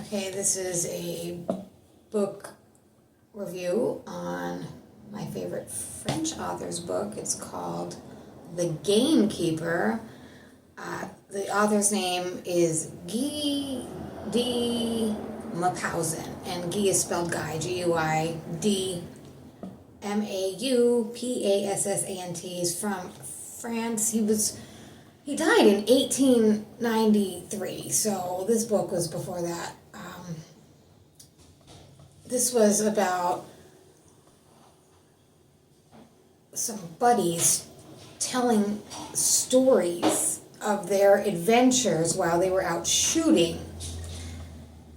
Okay, this is a book review on my favorite French author's book. It's called The Gamekeeper. The author's name is Guy de Maupassant, and Guy is spelled Guy, Guy-D-M-A-U-P-A-S-S-A-N-T. He's from France. He died in 1893, so this book was before that. This was about some buddies telling stories of their adventures while they were out shooting.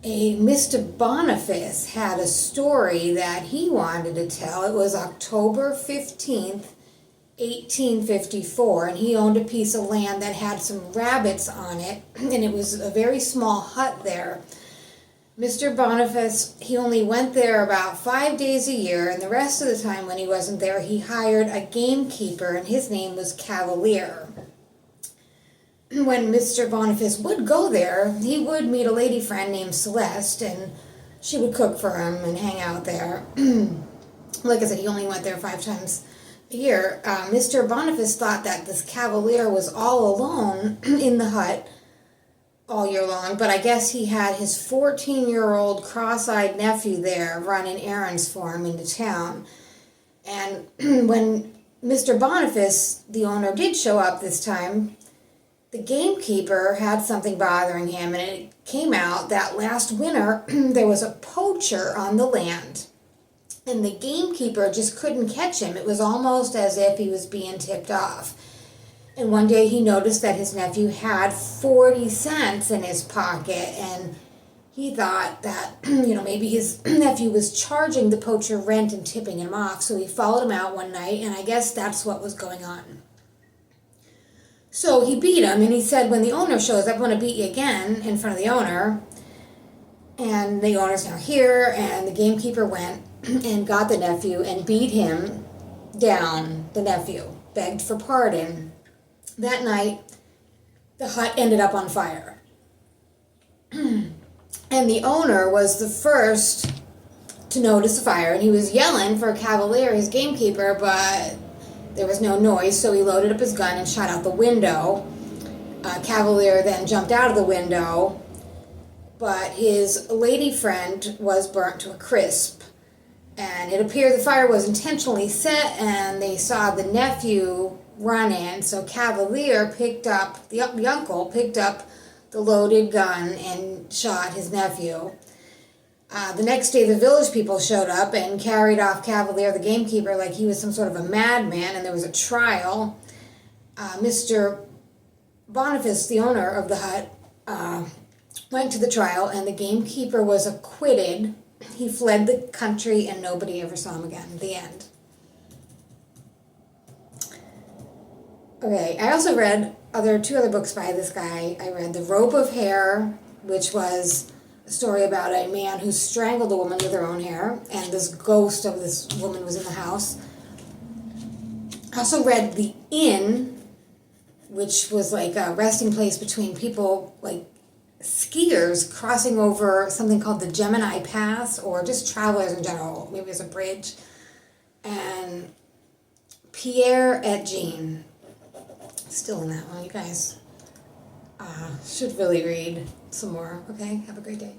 Mr. Boniface had a story that he wanted to tell. It was October 15th, 1854, and he owned a piece of land that had some rabbits on it, and it was a very small hut there. Mr. Boniface, he only went there about 5 days a year, and the rest of the time when he wasn't there, he hired a gamekeeper, and his name was Cavalier. When Mr. Boniface would go there, he would meet a lady friend named Celeste, and she would cook for him and hang out there. Like I said, he only went there 5 times a year. Mr. Boniface thought that this Cavalier was all alone in the hut all year long, but I guess he had his 14-year-old cross-eyed nephew there running errands for him into town. And when Mr. Boniface, the owner, did show up this time, the gamekeeper had something bothering him, and it came out that last winter there was a poacher on the land, and the gamekeeper just couldn't catch him. It was almost as if he was being tipped off. And one day he noticed that his nephew had 40 cents in his pocket, and he thought that, maybe his nephew was charging the poacher rent and tipping him off. So he followed him out one night, and I guess that's what was going on. So he beat him, and he said, when the owner shows up, I'm going to beat you again in front of the owner. And the owner's now here, and the gamekeeper went and got the nephew and beat him down. The nephew begged for pardon. That night, the hut ended up on fire. And the owner was the first to notice the fire, and he was yelling for Cavalier, his gamekeeper, but there was no noise, so he loaded up his gun and shot out the window. Cavalier then jumped out of the window, but his lady friend was burnt to a crisp. And it appeared the fire was intentionally set, and they saw the nephew run in, so Cavalier the uncle picked up the loaded gun and shot his nephew. The next day the village people showed up and carried off Cavalier, the gamekeeper, like he was some sort of a madman, and there was a trial. Mr. Boniface, the owner of the hut, went to the trial, and the gamekeeper was acquitted. He fled the country, and nobody ever saw him again. The end. Okay, I also read two other books by this guy. I read The Rope of Hair, which was a story about a man who strangled a woman with her own hair, and this ghost of this woman was in the house. I also read The Inn, which was like a resting place between people, like skiers crossing over something called the Gemini Pass, or just travelers in general. Maybe it's a bridge. And Pierre et Jean. Still in that one, you guys should really read some more. Okay, have a great day.